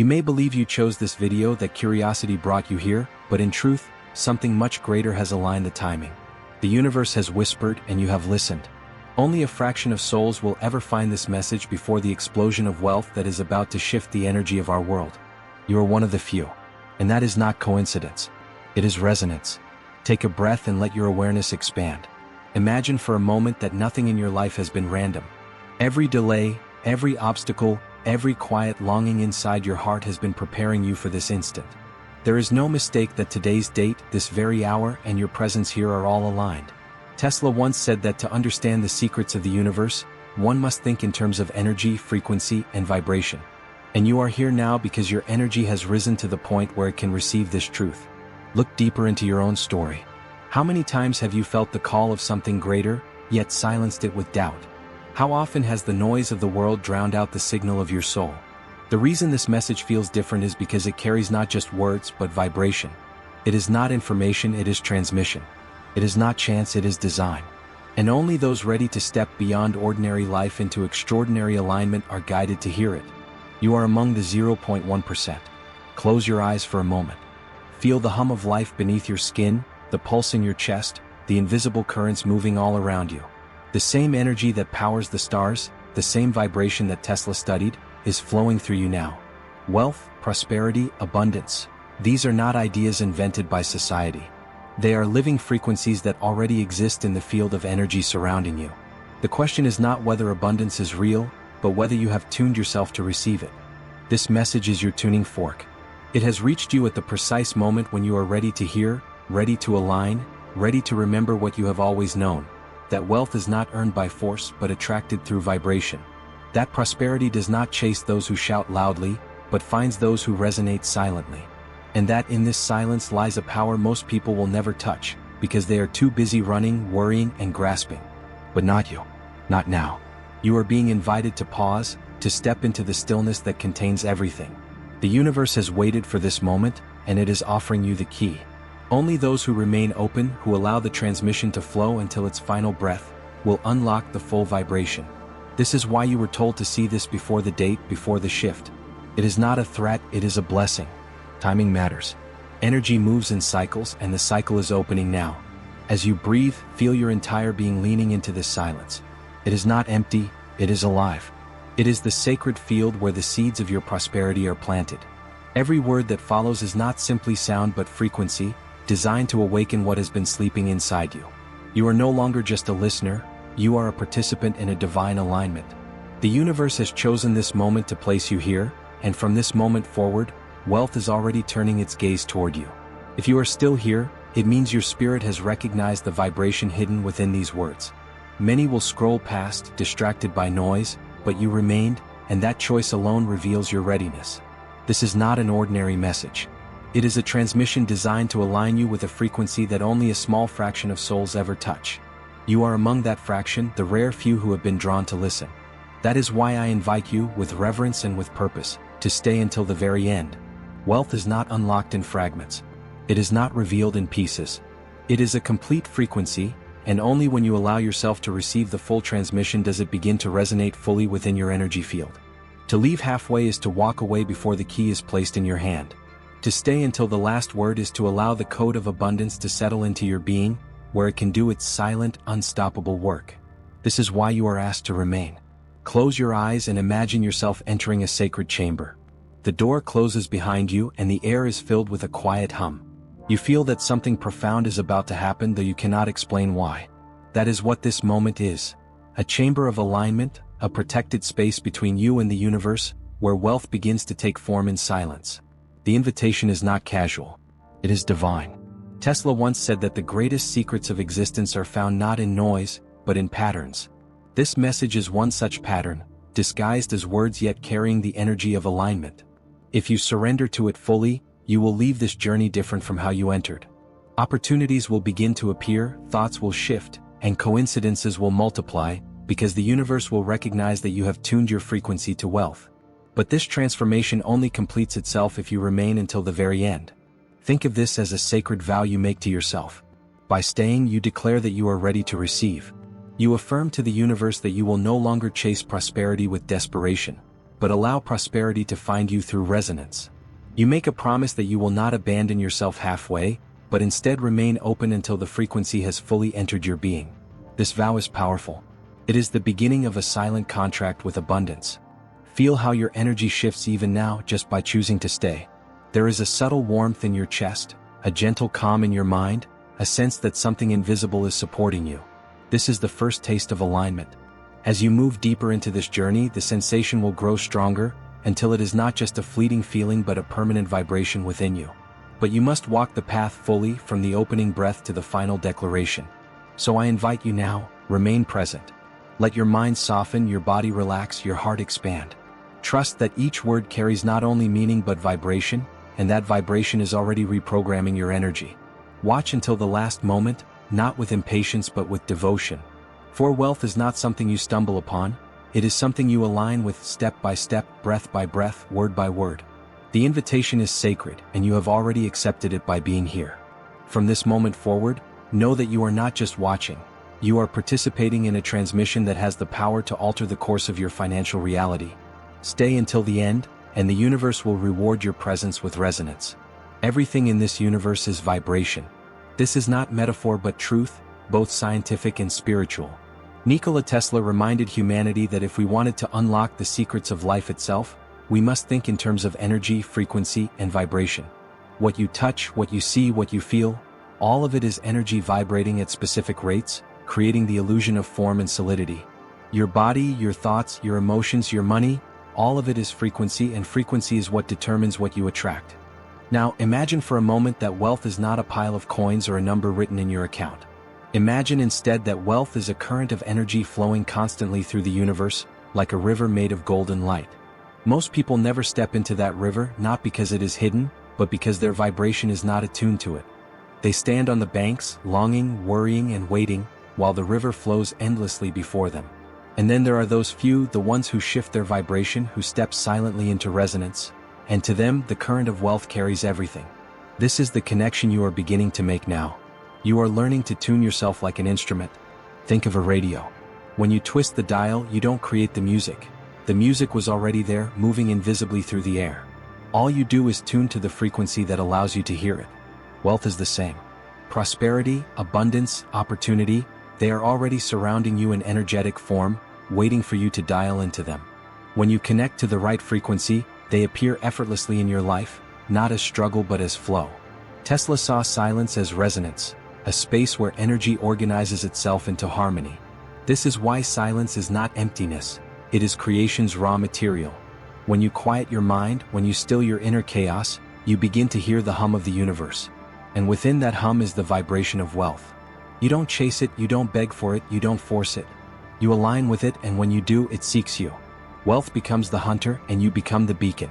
You may believe you chose this video, that curiosity brought you here, but in truth, something much greater has aligned the timing. The universe has whispered and you have listened. Only a fraction of souls will ever find this message before the explosion of wealth that is about to shift the energy of our world. You are one of the few. And that is not coincidence. It is resonance. Take a breath and let your awareness expand. Imagine for a moment that nothing in your life has been random. Every delay, every obstacle, every quiet longing inside your heart has been preparing you for this instant. There is no mistake that today's date, this very hour, and your presence here are all aligned. Tesla once said that to understand the secrets of the universe, one must think in terms of energy, frequency, and vibration. And you are here now because your energy has risen to the point where it can receive this truth. Look deeper into your own story. How many times have you felt the call of something greater, yet silenced it with doubt? How often has the noise of the world drowned out the signal of your soul? The reason this message feels different is because it carries not just words but vibration. It is not information, it is transmission. It is not chance, it is design. And only those ready to step beyond ordinary life into extraordinary alignment are guided to hear it. You are among the 0.1%. Close your eyes for a moment. Feel the hum of life beneath your skin, the pulse in your chest, the invisible currents moving all around you. The same energy that powers the stars, the same vibration that Tesla studied, is flowing through you now. Wealth, prosperity, abundance. These are not ideas invented by society. They are living frequencies that already exist in the field of energy surrounding you. The question is not whether abundance is real, but whether you have tuned yourself to receive it. This message is your tuning fork. It has reached you at the precise moment when you are ready to hear, ready to align, ready to remember what you have always known, that wealth is not earned by force but attracted through vibration. That prosperity does not chase those who shout loudly, but finds those who resonate silently. And that in this silence lies a power most people will never touch, because they are too busy running, worrying, and grasping. But not you. Not now. You are being invited to pause, to step into the stillness that contains everything. The universe has waited for this moment, and it is offering you the key. Only those who remain open, who allow the transmission to flow until its final breath, will unlock the full vibration. This is why you were told to see this before the date, before the shift. It is not a threat, it is a blessing. Timing matters. Energy moves in cycles, and the cycle is opening now. As you breathe, feel your entire being leaning into this silence. It is not empty, it is alive. It is the sacred field where the seeds of your prosperity are planted. Every word that follows is not simply sound but frequency, designed to awaken what has been sleeping inside you. You are no longer just a listener, you are a participant in a divine alignment. The universe has chosen this moment to place you here, and from this moment forward, wealth is already turning its gaze toward you. If you are still here, it means your spirit has recognized the vibration hidden within these words. Many will scroll past, distracted by noise, but you remained, and that choice alone reveals your readiness. This is not an ordinary message. It is a transmission designed to align you with a frequency that only a small fraction of souls ever touch. You are among that fraction, the rare few who have been drawn to listen. That is why I invite you, with reverence and with purpose, to stay until the very end. Wealth is not unlocked in fragments. It is not revealed in pieces. It is a complete frequency, and only when you allow yourself to receive the full transmission does it begin to resonate fully within your energy field. To leave halfway is to walk away before the key is placed in your hand. To stay until the last word is to allow the code of abundance to settle into your being, where it can do its silent, unstoppable work. This is why you are asked to remain. Close your eyes and imagine yourself entering a sacred chamber. The door closes behind you and the air is filled with a quiet hum. You feel that something profound is about to happen, though you cannot explain why. That is what this moment is. A chamber of alignment, a protected space between you and the universe, where wealth begins to take form in silence. The invitation is not casual. It is divine. Tesla once said that the greatest secrets of existence are found not in noise, but in patterns. This message is one such pattern, disguised as words yet carrying the energy of alignment. If you surrender to it fully, you will leave this journey different from how you entered. Opportunities will begin to appear, thoughts will shift, and coincidences will multiply, because the universe will recognize that you have tuned your frequency to wealth. But this transformation only completes itself if you remain until the very end. Think of this as a sacred vow you make to yourself. By staying, you declare that you are ready to receive. You affirm to the universe that you will no longer chase prosperity with desperation. but allow prosperity to find you through resonance. You make a promise that you will not abandon yourself halfway, but instead remain open until the frequency has fully entered your being. This vow is powerful. It is the beginning of a silent contract with abundance. Feel how your energy shifts even now just by choosing to stay. There is a subtle warmth in your chest, a gentle calm in your mind, a sense that something invisible is supporting you. This is the first taste of alignment. As you move deeper into this journey, the sensation will grow stronger, until it is not just a fleeting feeling but a permanent vibration within you. But you must walk the path fully, from the opening breath to the final declaration. So I invite you now, remain present. Let your mind soften, your body relax, your heart expand. Trust that each word carries not only meaning but vibration, and that vibration is already reprogramming your energy. Watch until the last moment, not with impatience but with devotion. For wealth is not something you stumble upon, it is something you align with step by step, breath by breath, word by word. The invitation is sacred, and you have already accepted it by being here. From this moment forward, know that you are not just watching. You are participating in a transmission that has the power to alter the course of your financial reality. Stay until the end, and the universe will reward your presence with resonance. Everything in this universe is vibration. This is not metaphor but truth, both scientific and spiritual. Nikola Tesla reminded humanity that if we wanted to unlock the secrets of life itself, we must think in terms of energy, frequency, and vibration. What you touch, what you see, what you feel, all of it is energy vibrating at specific rates, creating the illusion of form and solidity. Your body, your thoughts, your emotions, your money, all of it is frequency, and frequency is what determines what you attract. Now, imagine for a moment that wealth is not a pile of coins or a number written in your account. Imagine instead that wealth is a current of energy flowing constantly through the universe, like a river made of golden light. Most people never step into that river, not because it is hidden, but because their vibration is not attuned to it. They stand on the banks, longing, worrying, and waiting, while the river flows endlessly before them. And then there are those few, the ones who shift their vibration, who step silently into resonance, and to them, the current of wealth carries everything. This is the connection you are beginning to make now. You are learning to tune yourself like an instrument. Think of a radio. When you twist the dial, you don't create the music. The music was already there, moving invisibly through the air. All you do is tune to the frequency that allows you to hear it. Wealth is the same. Prosperity, abundance, opportunity, they are already surrounding you in energetic form, waiting for you to dial into them. When you connect to the right frequency, they appear effortlessly in your life, not as struggle but as flow. Tesla saw silence as resonance, a space where energy organizes itself into harmony. This is why silence is not emptiness. It is creation's raw material. When you quiet your mind, when you still your inner chaos, you begin to hear the hum of the universe. And within that hum is the vibration of wealth. You don't chase it, you don't beg for it, you don't force it. You align with it, and when you do, it seeks you. Wealth becomes the hunter, and you become the beacon.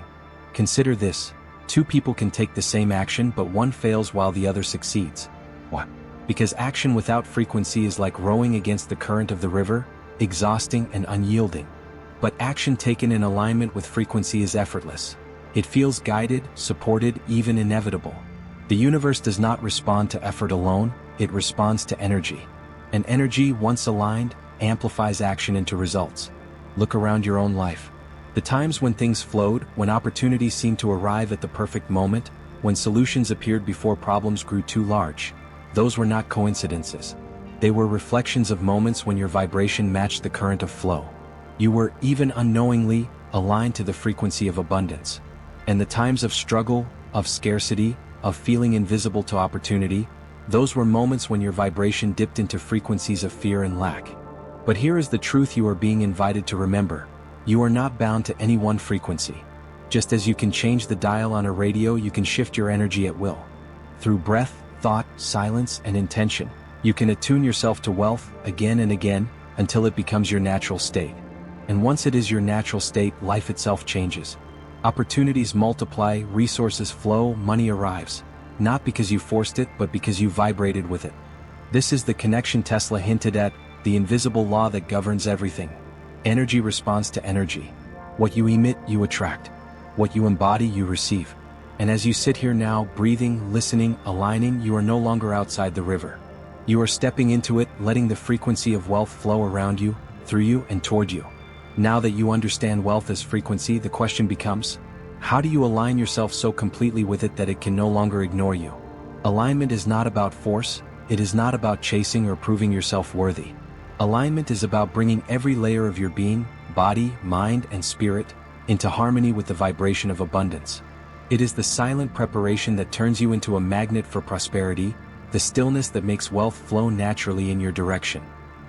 Consider this. Two people can take the same action, but one fails while the other succeeds. Why? Because action without frequency is like rowing against the current of the river, exhausting and unyielding. But action taken in alignment with frequency is effortless. It feels guided, supported, even inevitable. The universe does not respond to effort alone, it responds to energy. And energy, once aligned, amplifies action into results. Look around your own life. The times when things flowed, when opportunities seemed to arrive at the perfect moment, when solutions appeared before problems grew too large, those were not coincidences. They were reflections of moments when your vibration matched the current of flow. You were, even unknowingly, aligned to the frequency of abundance. And the times of struggle, of scarcity, of feeling invisible to opportunity, those were moments when your vibration dipped into frequencies of fear and lack. But here is the truth you are being invited to remember. You are not bound to any one frequency. Just as you can change the dial on a radio, you can shift your energy at will. Through breath, thought, silence, and intention, you can attune yourself to wealth again and again until it becomes your natural state. And once it is your natural state, life itself changes. Opportunities multiply, resources flow, money arrives. Not because you forced it, but because you vibrated with it. This is the connection Tesla hinted at, the invisible law that governs everything. Energy responds to energy. What you emit, you attract. What you embody, you receive. And as you sit here now, breathing, listening, aligning, you are no longer outside the river. You are stepping into it, letting the frequency of wealth flow around you, through you, and toward you. Now that you understand wealth as frequency, the question becomes, how do you align yourself so completely with it that it can no longer ignore you? Alignment is not about force, it is not about chasing or proving yourself worthy. Alignment is about bringing every layer of your being, body, mind, and spirit, into harmony with the vibration of abundance. It is the silent preparation that turns you into a magnet for prosperity, the stillness that makes wealth flow naturally in your direction.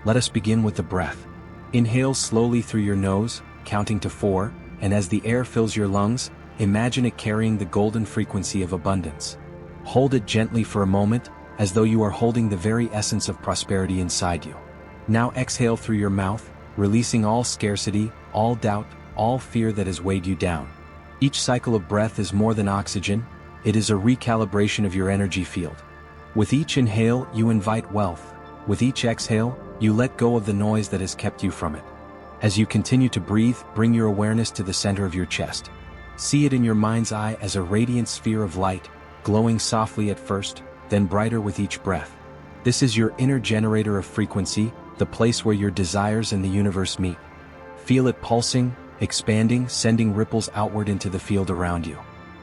Let us begin with the breath. Inhale slowly through your nose, counting to 4, and as the air fills your lungs, imagine it carrying the golden frequency of abundance. Hold it gently for a moment, as though you are holding the very essence of prosperity inside you. Now exhale through your mouth, releasing all scarcity, all doubt, all fear that has weighed you down. Each cycle of breath is more than oxygen, it is a recalibration of your energy field. With each inhale, you invite wealth. With each exhale, you let go of the noise that has kept you from it. As you continue to breathe, bring your awareness to the center of your chest. See it in your mind's eye as a radiant sphere of light, glowing softly at first, then brighter with each breath. This is your inner generator of frequency, the place where your desires and the universe meet. Feel it pulsing, expanding, sending ripples outward into the field around you.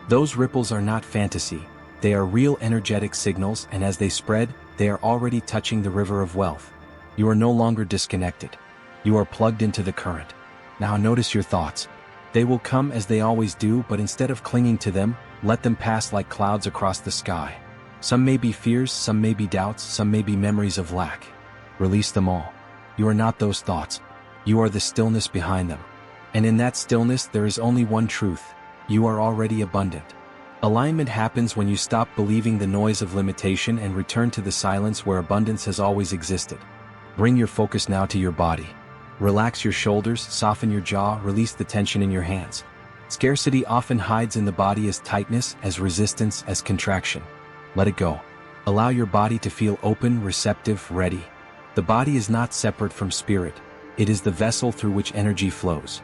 Those ripples are not fantasy, they are real energetic signals, and as they spread, they are already touching the river of wealth. You are no longer disconnected. You are plugged into the current. Now notice your thoughts. They will come as they always do, but instead of clinging to them, let them pass like clouds across the sky. Some may be fears, some may be doubts, some may be memories of lack. Release them all. You are not those thoughts. You are the stillness behind them. And in that stillness there is only one truth. You are already abundant. Alignment happens when you stop believing the noise of limitation and return to the silence where abundance has always existed. Bring your focus now to your body. Relax your shoulders, soften your jaw, release the tension in your hands. Scarcity often hides in the body as tightness, as resistance, as contraction. Let it go. Allow your body to feel open, receptive, ready. The body is not separate from spirit. It is the vessel through which energy flows.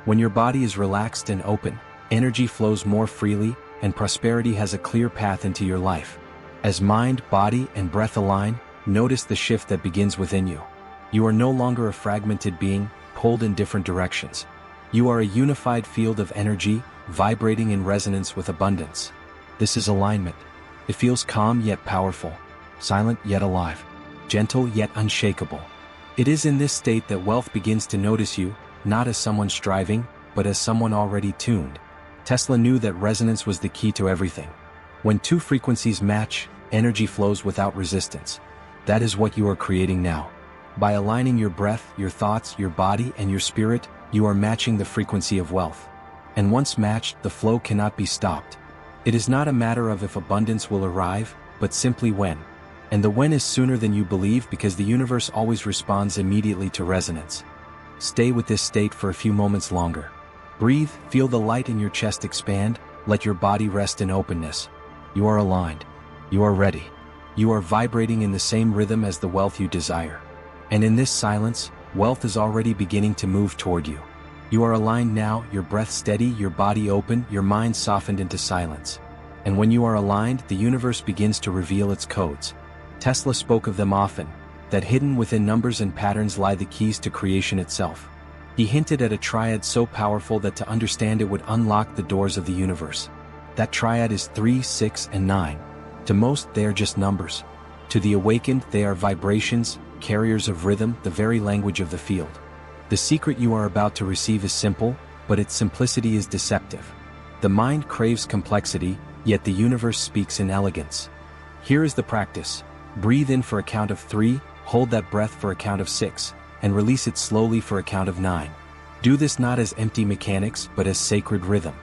When your body is relaxed and open, energy flows more freely, and prosperity has a clear path into your life. As mind, body, and breath align, notice the shift that begins within you. You are no longer a fragmented being, pulled in different directions. You are a unified field of energy, vibrating in resonance with abundance. This is alignment. It feels calm yet powerful, silent yet alive, gentle yet unshakable. It is in this state that wealth begins to notice you, not as someone striving, but as someone already tuned. Tesla knew that resonance was the key to everything. When two frequencies match, energy flows without resistance. That is what you are creating now. By aligning your breath, your thoughts, your body, and your spirit, you are matching the frequency of wealth. And once matched, the flow cannot be stopped. It is not a matter of if abundance will arrive, but simply when. And the when is sooner than you believe because the universe always responds immediately to resonance. Stay with this state for a few moments longer. Breathe, feel the light in your chest expand, let your body rest in openness. You are aligned. You are ready. You are vibrating in the same rhythm as the wealth you desire. And in this silence, wealth is already beginning to move toward you. You are aligned now, your breath steady, your body open, your mind softened into silence. And when you are aligned, the universe begins to reveal its codes. Tesla spoke of them often, that hidden within numbers and patterns lie the keys to creation itself. He hinted at a triad so powerful that to understand it would unlock the doors of the universe. That triad is 3, 6, and 9. To most, they are just numbers. To the awakened, they are vibrations, carriers of rhythm, the very language of the field. The secret you are about to receive is simple, but its simplicity is deceptive. The mind craves complexity, yet the universe speaks in elegance. Here is the practice. Breathe in for a count of 3, hold that breath for a count of 6, and release it slowly for a count of 9. Do this not as empty mechanics, but as sacred rhythm.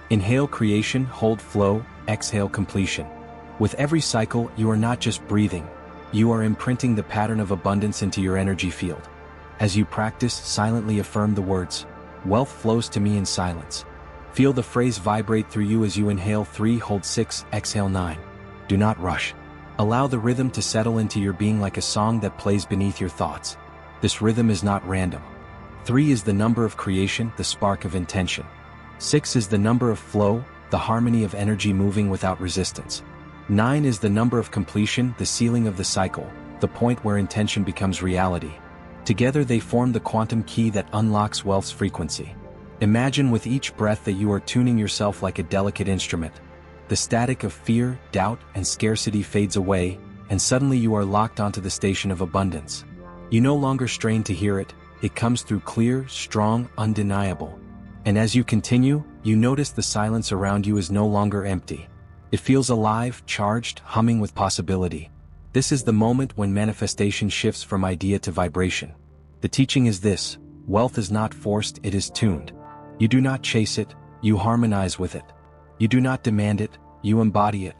Inhale creation, hold flow, exhale completion. With every cycle, you are not just breathing. You are imprinting the pattern of abundance into your energy field. As you practice, silently affirm the words, "Wealth flows to me in silence." Feel the phrase vibrate through you as you inhale 3, hold 6, exhale 9. Do not rush. Allow the rhythm to settle into your being like a song that plays beneath your thoughts. This rhythm is not random. 3 is the number of creation, the spark of intention. 6 is the number of flow, the harmony of energy moving without resistance. 9 is the number of completion, the ceiling of the cycle, the point where intention becomes reality. Together they form the quantum key that unlocks wealth's frequency. Imagine with each breath that you are tuning yourself like a delicate instrument. The static of fear, doubt, and scarcity fades away, and suddenly you are locked onto the station of abundance. You no longer strain to hear it, it comes through clear, strong, undeniable. And as you continue, you notice the silence around you is no longer empty. It feels alive, charged, humming with possibility. This is the moment when manifestation shifts from idea to vibration. The teaching is this: wealth is not forced, it is tuned. You do not chase it, you harmonize with it. You do not demand it, you embody it.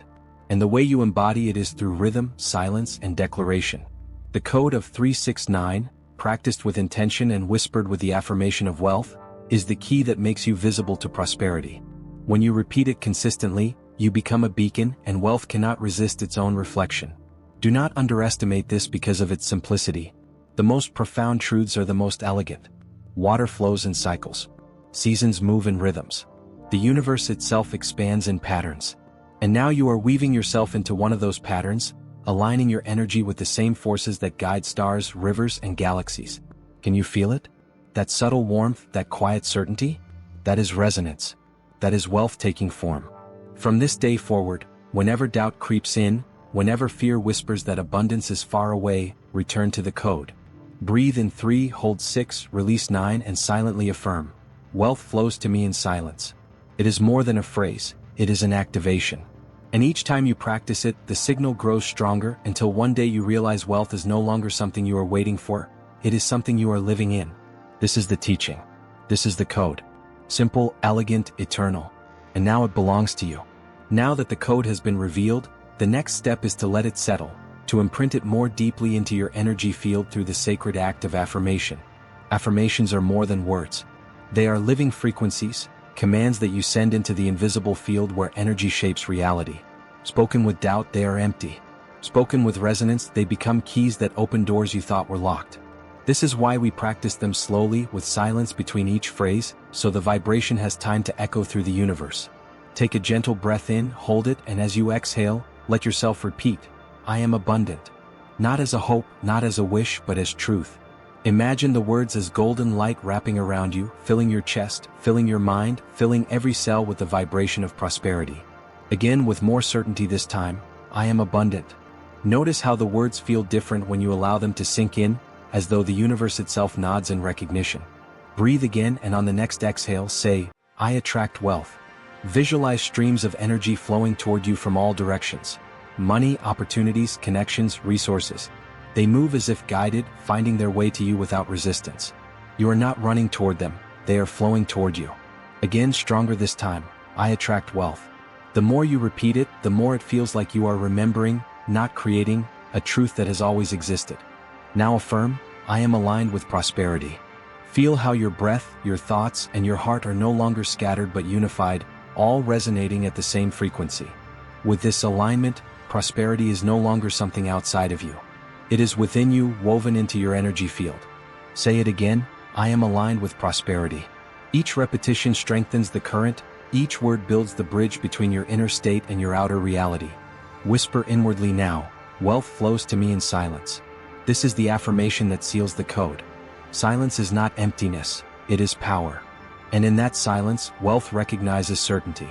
And the way you embody it is through rhythm, silence, and declaration. The code of 369, practiced with intention and whispered with the affirmation of wealth, is the key that makes you visible to prosperity. When you repeat it consistently, you become a beacon, and wealth cannot resist its own reflection. Do not underestimate this because of its simplicity. The most profound truths are the most elegant. Water flows in cycles. Seasons move in rhythms. The universe itself expands in patterns. And now you are weaving yourself into one of those patterns, aligning your energy with the same forces that guide stars, rivers, and galaxies. Can you feel it? That subtle warmth, that quiet certainty? That is resonance. That is wealth taking form. From this day forward, whenever doubt creeps in, whenever fear whispers that abundance is far away, return to the code. Breathe in 3, hold 6, release 9, and silently affirm: wealth flows to me in silence. It is more than a phrase, it is an activation. And each time you practice it, the signal grows stronger until one day you realize wealth is no longer something you are waiting for, it is something you are living in. This is the teaching. This is the code. Simple, elegant, eternal. And now it belongs to you. Now that the code has been revealed, the next step is to let it settle, to imprint it more deeply into your energy field through the sacred act of affirmation. Affirmations are more than words. They are living frequencies, commands that you send into the invisible field where energy shapes reality. Spoken with doubt, they are empty. Spoken with resonance, they become keys that open doors you thought were locked. This is why we practice them slowly, with silence between each phrase, so the vibration has time to echo through the universe. Take a gentle breath in, hold it, and as you exhale, let yourself repeat: I am abundant. Not as a hope, not as a wish, but as truth. Imagine the words as golden light wrapping around you, filling your chest, filling your mind, filling every cell with the vibration of prosperity. Again, with more certainty this time: I am abundant. Notice how the words feel different when you allow them to sink in, as though the universe itself nods in recognition. Breathe again, and on the next exhale, say, I attract wealth. Visualize streams of energy flowing toward you from all directions. Money, opportunities, connections, resources. They move as if guided, finding their way to you without resistance. You are not running toward them, they are flowing toward you. Again, stronger this time: I attract wealth. The more you repeat it, the more it feels like you are remembering, not creating, a truth that has always existed. Now affirm: I am aligned with prosperity. Feel how your breath, your thoughts, and your heart are no longer scattered but unified, all resonating at the same frequency. With this alignment, prosperity is no longer something outside of you. It is within you, woven into your energy field. Say it again: I am aligned with prosperity. Each repetition strengthens the current, each word builds the bridge between your inner state and your outer reality. Whisper inwardly now: wealth flows to me in silence. This is the affirmation that seals the code. Silence is not emptiness, it is power. And in that silence, wealth recognizes certainty.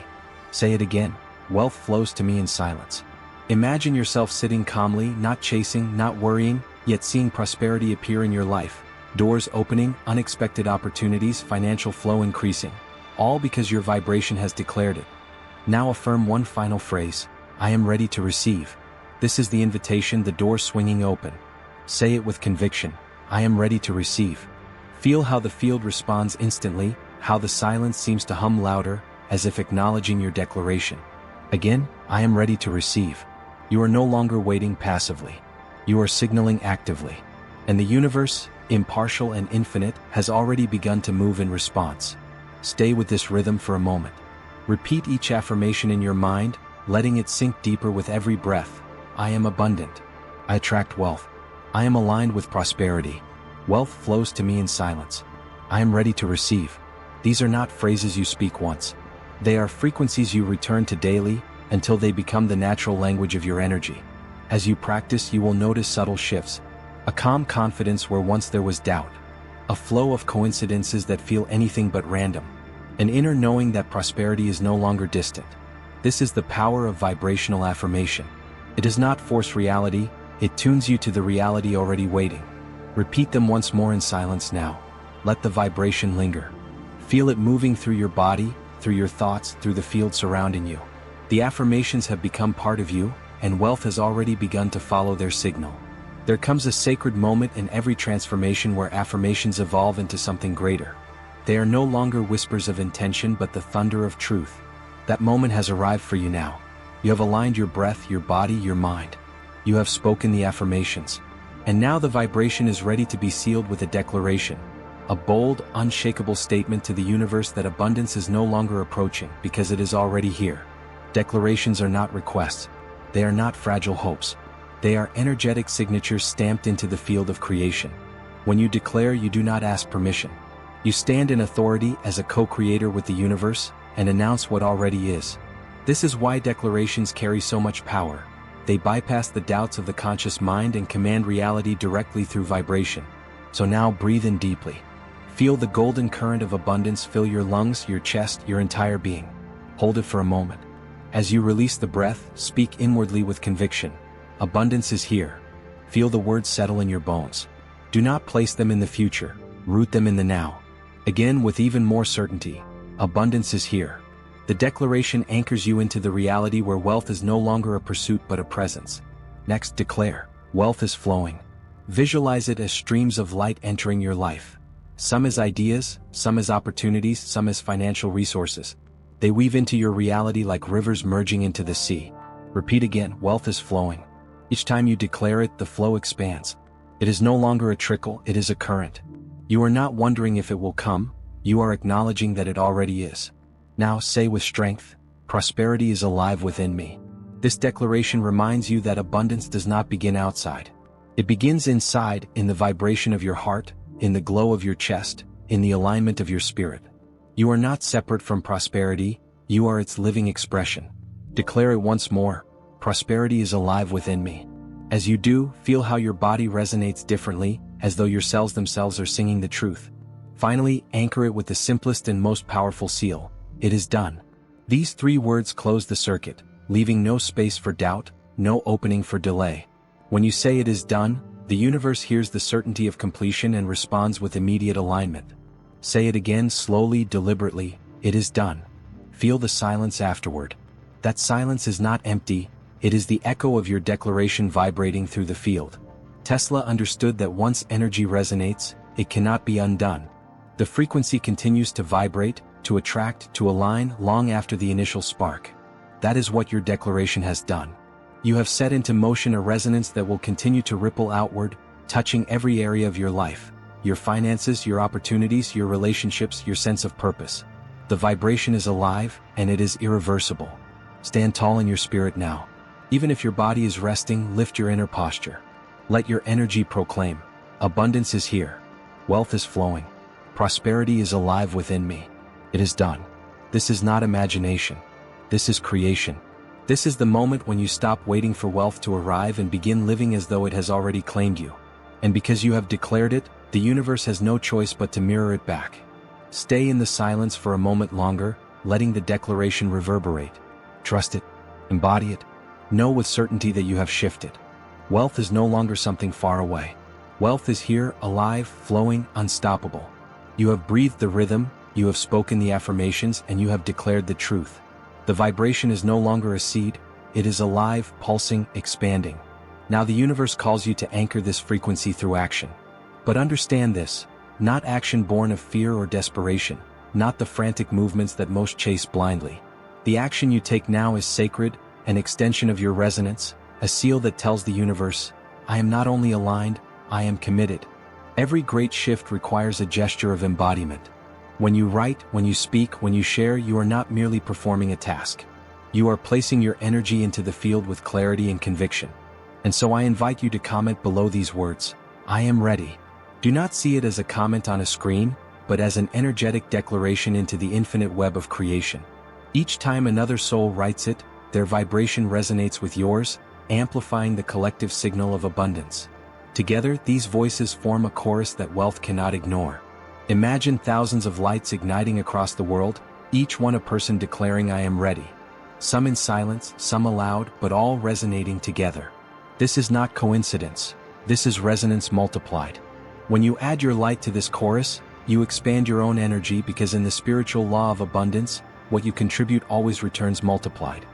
Say it again: wealth flows to me in silence. Imagine yourself sitting calmly, not chasing, not worrying, yet seeing prosperity appear in your life. Doors opening, unexpected opportunities, financial flow increasing. All because your vibration has declared it. Now affirm one final phrase: I am ready to receive. This is the invitation, the door swinging open. Say it with conviction: I am ready to receive. Feel how the field responds instantly, how the silence seems to hum louder, as if acknowledging your declaration. Again: I am ready to receive. You are no longer waiting passively. You are signaling actively. And the universe, impartial and infinite, has already begun to move in response. Stay with this rhythm for a moment. Repeat each affirmation in your mind, letting it sink deeper with every breath. I am abundant. I attract wealth. I am aligned with prosperity. Wealth flows to me in silence. I am ready to receive. These are not phrases you speak once. They are frequencies you return to daily, until they become the natural language of your energy. As you practice, you will notice subtle shifts. A calm confidence where once there was doubt. A flow of coincidences that feel anything but random. An inner knowing that prosperity is no longer distant. This is the power of vibrational affirmation. It does not force reality, it tunes you to the reality already waiting. Repeat them once more in silence now. Let the vibration linger. Feel it moving through your body, through your thoughts, through the field surrounding you. The affirmations have become part of you, and wealth has already begun to follow their signal. There comes a sacred moment in every transformation where affirmations evolve into something greater. They are no longer whispers of intention but the thunder of truth. That moment has arrived for you now. You have aligned your breath, your body, your mind. You have spoken the affirmations. And now the vibration is ready to be sealed with a declaration. A bold, unshakable statement to the universe that abundance is no longer approaching because it is already here. Declarations are not requests. They are not fragile hopes. They are energetic signatures stamped into the field of creation. When you declare, you do not ask permission. You stand in authority as a co-creator with the universe and announce what already is. This is why declarations carry so much power. They bypass the doubts of the conscious mind and command reality directly through vibration. So now breathe in deeply. Feel the golden current of abundance fill your lungs, your chest, your entire being. Hold it for a moment. As you release the breath, speak inwardly with conviction. Abundance is here. Feel the words settle in your bones. Do not place them in the future, root them in the now. Again, with even more certainty, abundance is here. The declaration anchors you into the reality where wealth is no longer a pursuit but a presence. Next, declare, wealth is flowing. Visualize it as streams of light entering your life. Some as ideas, some as opportunities, some as financial resources. They weave into your reality like rivers merging into the sea. Repeat again, wealth is flowing. Each time you declare it, the flow expands. It is no longer a trickle, it is a current. You are not wondering if it will come, you are acknowledging that it already is. Now say with strength, prosperity is alive within me. This declaration reminds you that abundance does not begin outside. It begins inside, in the vibration of your heart, in the glow of your chest, in the alignment of your spirit. You are not separate from prosperity, you are its living expression. Declare it once more, prosperity is alive within me. As you do, feel how your body resonates differently, as though your cells themselves are singing the truth. Finally, anchor it with the simplest and most powerful seal. It is done. These 3 words close the circuit, leaving no space for doubt, no opening for delay. When you say it is done, the universe hears the certainty of completion and responds with immediate alignment. Say it again slowly, deliberately, it is done. Feel the silence afterward. That silence is not empty, it is the echo of your declaration vibrating through the field. Tesla understood that once energy resonates, it cannot be undone. The frequency continues to vibrate, to attract, to align long after the initial spark. That is what your declaration has done. You have set into motion a resonance that will continue to ripple outward, touching every area of your life. Your finances, your opportunities, your relationships, your sense of purpose. The vibration is alive, and it is irreversible. Stand tall in your spirit now. Even if your body is resting, lift your inner posture. Let your energy proclaim, abundance is here. Wealth is flowing. Prosperity is alive within me. It is done. This is not imagination. This is creation. This is the moment when you stop waiting for wealth to arrive and begin living as though it has already claimed you. And because you have declared it, the universe has no choice but to mirror it back. Stay in the silence for a moment longer, letting the declaration reverberate. Trust it. Embody it. Know with certainty that you have shifted. Wealth is no longer something far away. Wealth is here, alive, flowing, unstoppable. You have breathed the rhythm, you have spoken the affirmations, and you have declared the truth. The vibration is no longer a seed, it is alive, pulsing, expanding. Now the universe calls you to anchor this frequency through action. But understand this, not action born of fear or desperation, not the frantic movements that most chase blindly. The action you take now is sacred, an extension of your resonance, a seal that tells the universe, I am not only aligned, I am committed. Every great shift requires a gesture of embodiment. When you write, when you speak, when you share, you are not merely performing a task. You are placing your energy into the field with clarity and conviction. And so I invite you to comment below these words, I am ready. Do not see it as a comment on a screen, but as an energetic declaration into the infinite web of creation. Each time another soul writes it, their vibration resonates with yours, amplifying the collective signal of abundance. Together, these voices form a chorus that wealth cannot ignore. Imagine thousands of lights igniting across the world, each one a person declaring I am ready. Some in silence, some aloud, but all resonating together. This is not coincidence. This is resonance multiplied. When you add your light to this chorus, you expand your own energy because in the spiritual law of abundance, what you contribute always returns multiplied.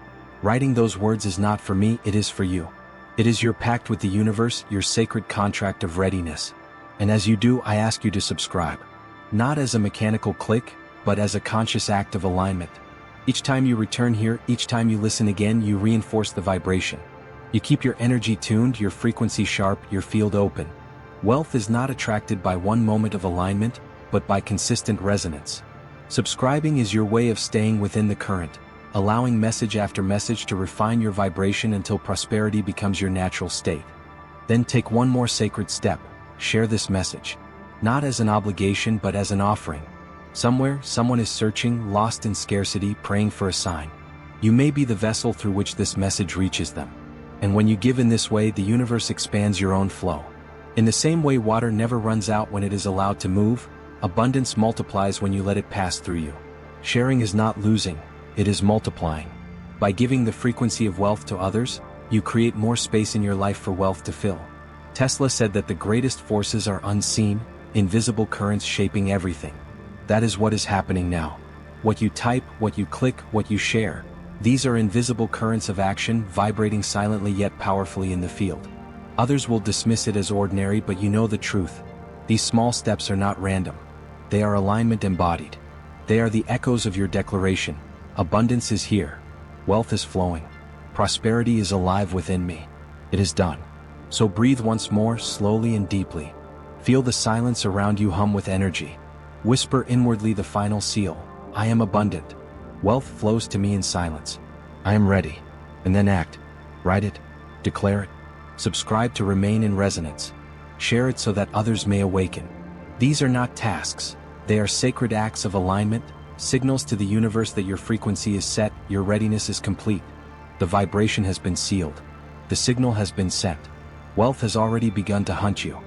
Writing those words is not for me, it is for you. It is your pact with the universe, your sacred contract of readiness. And as you do, I ask you to subscribe. Not as a mechanical click, but as a conscious act of alignment. Each time you return here, each time you listen again, you reinforce the vibration. You keep your energy tuned, your frequency sharp, your field open. Wealth is not attracted by one moment of alignment, but by consistent resonance. Subscribing is your way of staying within the current, allowing message after message to refine your vibration until prosperity becomes your natural state. Then take one more sacred step, share this message. Not as an obligation but as an offering. Somewhere, someone is searching, lost in scarcity, praying for a sign. You may be the vessel through which this message reaches them. And when you give in this way, the universe expands your own flow. In the same way water never runs out when it is allowed to move, abundance multiplies when you let it pass through you. Sharing is not losing, it is multiplying. By giving the frequency of wealth to others, you create more space in your life for wealth to fill. Tesla said that the greatest forces are unseen, invisible currents shaping everything. That is what is happening now. What you type, what you click, what you share. These are invisible currents of action vibrating silently yet powerfully in the field. Others will dismiss it as ordinary, but you know the truth. These small steps are not random. They are alignment embodied. They are the echoes of your declaration. Abundance is here. Wealth is flowing. Prosperity is alive within me. It is done. So breathe once more, slowly and deeply. Feel the silence around you hum with energy. Whisper inwardly the final seal. I am abundant. Wealth flows to me in silence. I am ready. And then act. Write it. Declare it. Subscribe to remain in resonance. Share it so that others may awaken. These are not tasks. They are sacred acts of alignment, signals to the universe that your frequency is set, your readiness is complete. The vibration has been sealed. The signal has been sent. Wealth has already begun to hunt you.